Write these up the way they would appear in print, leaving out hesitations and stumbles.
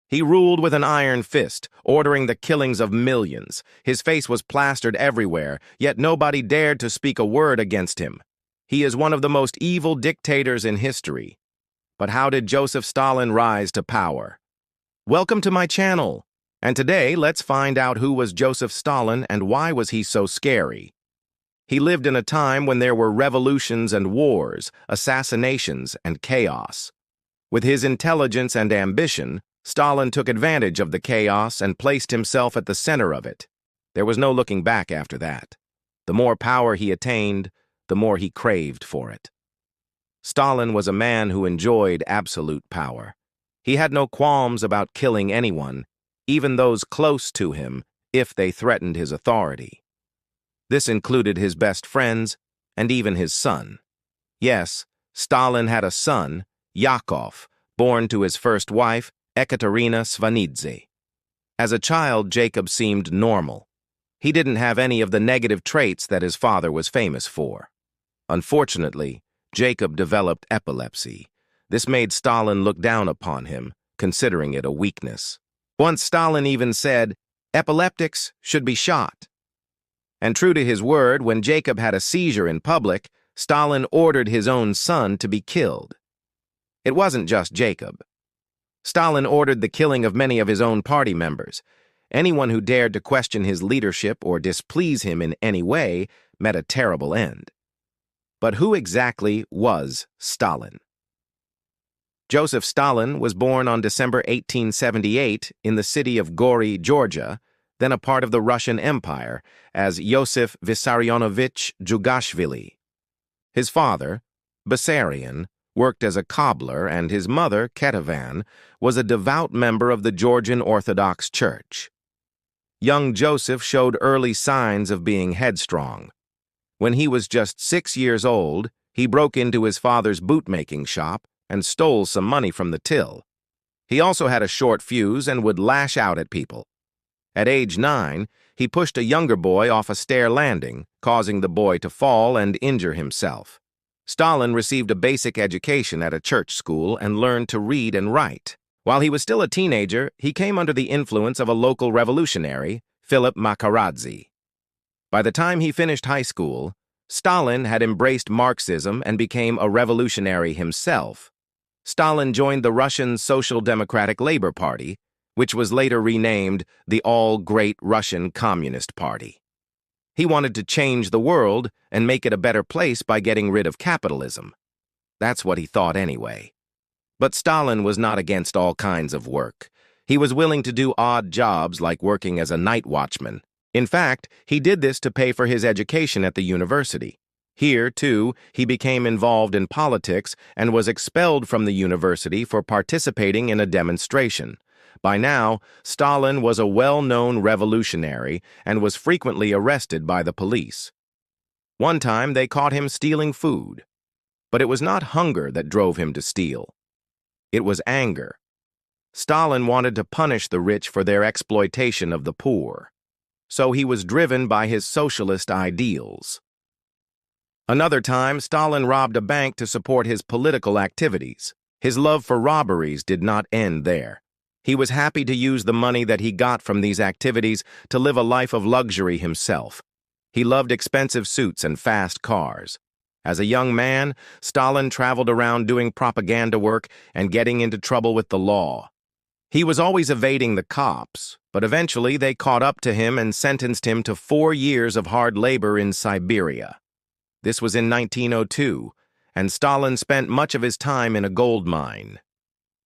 He ruled with an iron fist, ordering the killings of millions. His face was plastered everywhere, yet nobody dared to speak a word against him. He is one of the most evil dictators in history. But how did Joseph Stalin rise to power? Welcome to my channel. And today, let's find out who was Joseph Stalin and why was he so scary. He lived in a time when there were revolutions and wars, assassinations and chaos. With his intelligence and ambition, Stalin took advantage of the chaos and placed himself at the center of it. There was no looking back after that. The more power he attained, the more he craved for it. Stalin was a man who enjoyed absolute power. He had no qualms about killing anyone, even those close to him, if they threatened his authority. This included his best friends and even his son. Yes, Stalin had a son, Yakov, born to his first wife, Ekaterina Svanidze. As a child, Jacob seemed normal. He didn't have any of the negative traits that his father was famous for. Unfortunately, Jacob developed epilepsy. This made Stalin look down upon him, considering it a weakness. Once Stalin even said, "Epileptics should be shot." And true to his word, when Jacob had a seizure in public, Stalin ordered his own son to be killed. It wasn't just Jacob. Stalin ordered the killing of many of his own party members. Anyone who dared to question his leadership or displease him in any way met a terrible end. But who exactly was Stalin? Joseph Stalin was born on December 1878 in the city of Gori, Georgia, then a part of the Russian Empire, as Yosef Vissarionovich Jugashvili. His father, Bessarion, worked as a cobbler, and his mother, Ketavan, was a devout member of the Georgian Orthodox Church. Young Joseph showed early signs of being headstrong. When he was just 6 years old, he broke into his father's bootmaking shop and stole some money from the till. He also had a short fuse and would lash out at people. At age 9, he pushed a younger boy off a stair landing, causing the boy to fall and injure himself. Stalin received a basic education at a church school and learned to read and write. While he was still a teenager, he came under the influence of a local revolutionary, Philip Makaradze. By the time he finished high school, Stalin had embraced Marxism and became a revolutionary himself. Stalin joined the Russian Social Democratic Labor Party, which was later renamed the All-Great Russian Communist Party. He wanted to change the world and make it a better place by getting rid of capitalism. That's what he thought anyway. But Stalin was not against all kinds of work. He was willing to do odd jobs like working as a night watchman. In fact, he did this to pay for his education at the university. Here, too, he became involved in politics and was expelled from the university for participating in a demonstration. By now, Stalin was a well-known revolutionary and was frequently arrested by the police. One time, they caught him stealing food. But it was not hunger that drove him to steal. It was anger. Stalin wanted to punish the rich for their exploitation of the poor. So he was driven by his socialist ideals. Another time, Stalin robbed a bank to support his political activities. His love for robberies did not end there. He was happy to use the money that he got from these activities to live a life of luxury himself. He loved expensive suits and fast cars. As a young man, Stalin traveled around doing propaganda work and getting into trouble with the law. He was always evading the cops, but eventually they caught up to him and sentenced him to 4 years of hard labor in Siberia. This was in 1902, and Stalin spent much of his time in a gold mine.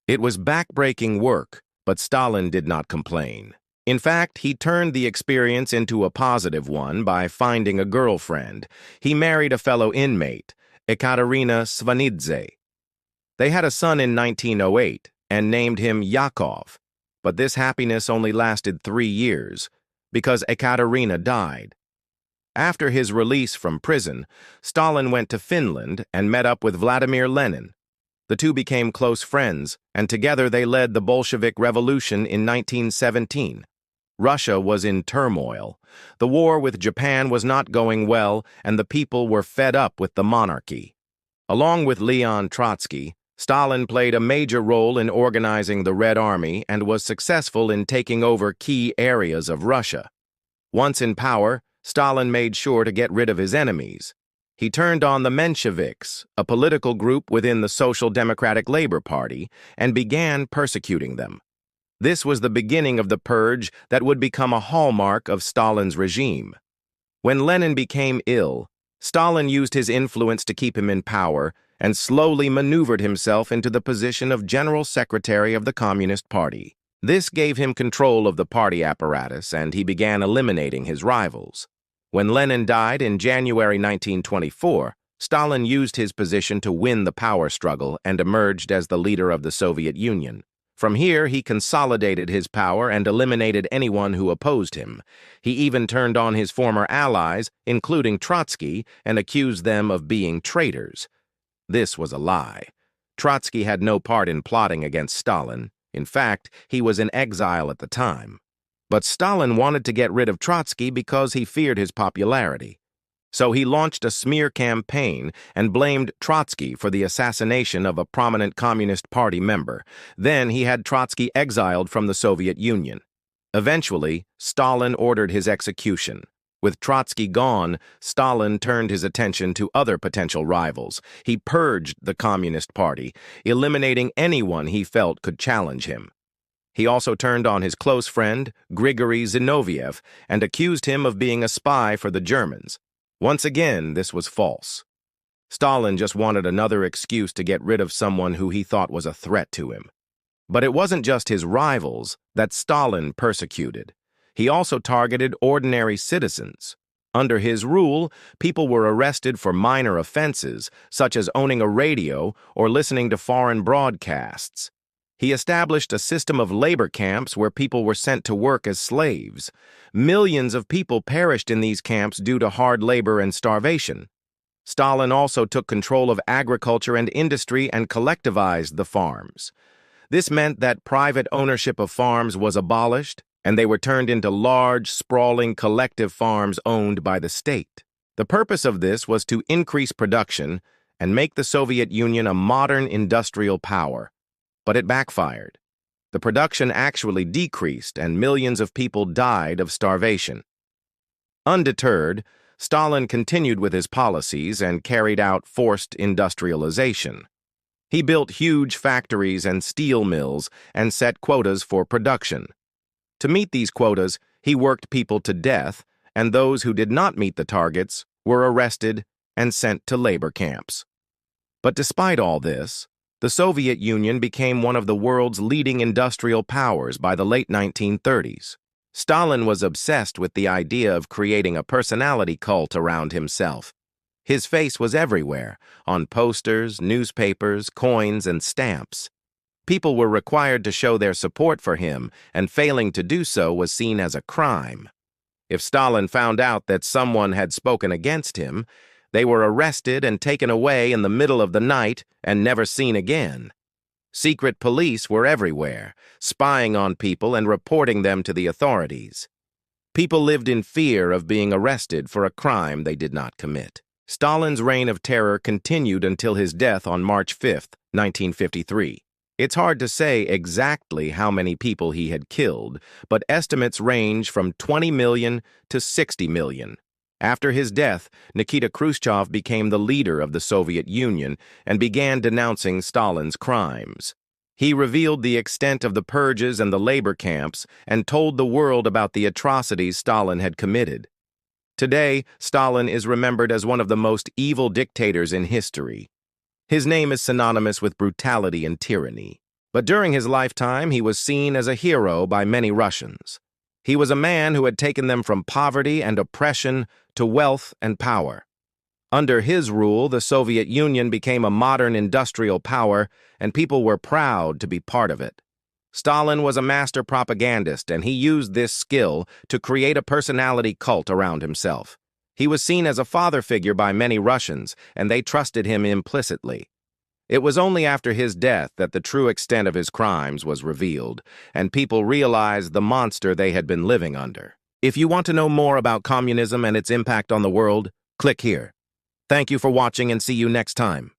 It was backbreaking work, but Stalin did not complain. In fact, he turned the experience into a positive one by finding a girlfriend. He married a fellow inmate, Ekaterina Svanidze. They had a son in 1908 and named him Yakov, but this happiness only lasted 3 years because Ekaterina died. After his release from prison, Stalin went to Finland and met up with Vladimir Lenin. The two became close friends, and together they led the Bolshevik Revolution in 1917. Russia was in turmoil. The war with Japan was not going well, and the people were fed up with the monarchy. Along with Leon Trotsky, Stalin played a major role in organizing the Red Army and was successful in taking over key areas of Russia. Once in power, Stalin made sure to get rid of his enemies. He turned on the Mensheviks, a political group within the Social Democratic Labor Party, and began persecuting them. This was the beginning of the purge that would become a hallmark of Stalin's regime. When Lenin became ill, Stalin used his influence to keep him in power and slowly maneuvered himself into the position of General Secretary of the Communist Party. This gave him control of the party apparatus, and he began eliminating his rivals. When Lenin died in January 1924, Stalin used his position to win the power struggle and emerged as the leader of the Soviet Union. From here, he consolidated his power and eliminated anyone who opposed him. He even turned on his former allies, including Trotsky, and accused them of being traitors. This was a lie. Trotsky had no part in plotting against Stalin. In fact, he was in exile at the time. But Stalin wanted to get rid of Trotsky because he feared his popularity. So he launched a smear campaign and blamed Trotsky for the assassination of a prominent Communist Party member. Then he had Trotsky exiled from the Soviet Union. Eventually, Stalin ordered his execution. With Trotsky gone, Stalin turned his attention to other potential rivals. He purged the Communist Party, eliminating anyone he felt could challenge him. He also turned on his close friend, Grigory Zinoviev, and accused him of being a spy for the Germans. Once again, this was false. Stalin just wanted another excuse to get rid of someone who he thought was a threat to him. But it wasn't just his rivals that Stalin persecuted. He also targeted ordinary citizens. Under his rule, people were arrested for minor offenses, such as owning a radio or listening to foreign broadcasts. He established a system of labor camps where people were sent to work as slaves. Millions of people perished in these camps due to hard labor and starvation. Stalin also took control of agriculture and industry and collectivized the farms. This meant that private ownership of farms was abolished, and they were turned into large, sprawling collective farms owned by the state. The purpose of this was to increase production and make the Soviet Union a modern industrial power. But it backfired. The production actually decreased, and millions of people died of starvation. Undeterred, Stalin continued with his policies and carried out forced industrialization. He built huge factories and steel mills and set quotas for production. To meet these quotas, he worked people to death, and those who did not meet the targets were arrested and sent to labor camps. But despite all this, the Soviet Union became one of the world's leading industrial powers by the late 1930s. Stalin was obsessed with the idea of creating a personality cult around himself. His face was everywhere, on posters, newspapers, coins, and stamps. People were required to show their support for him, and failing to do so was seen as a crime. If Stalin found out that someone had spoken against him, they were arrested and taken away in the middle of the night and never seen again. Secret police were everywhere, spying on people and reporting them to the authorities. People lived in fear of being arrested for a crime they did not commit. Stalin's reign of terror continued until his death on March 5, 1953. It's hard to say exactly how many people he had killed, but estimates range from 20 million to 60 million. After his death, Nikita Khrushchev became the leader of the Soviet Union and began denouncing Stalin's crimes. He revealed the extent of the purges and the labor camps and told the world about the atrocities Stalin had committed. Today, Stalin is remembered as one of the most evil dictators in history. His name is synonymous with brutality and tyranny. But during his lifetime, he was seen as a hero by many Russians. He was a man who had taken them from poverty and oppression to wealth and power. Under his rule, the Soviet Union became a modern industrial power, and people were proud to be part of it. Stalin was a master propagandist, and he used this skill to create a personality cult around himself. He was seen as a father figure by many Russians, and they trusted him implicitly. It was only after his death that the true extent of his crimes was revealed, and people realized the monster they had been living under. If you want to know more about communism and its impact on the world, click here. Thank you for watching and see you next time.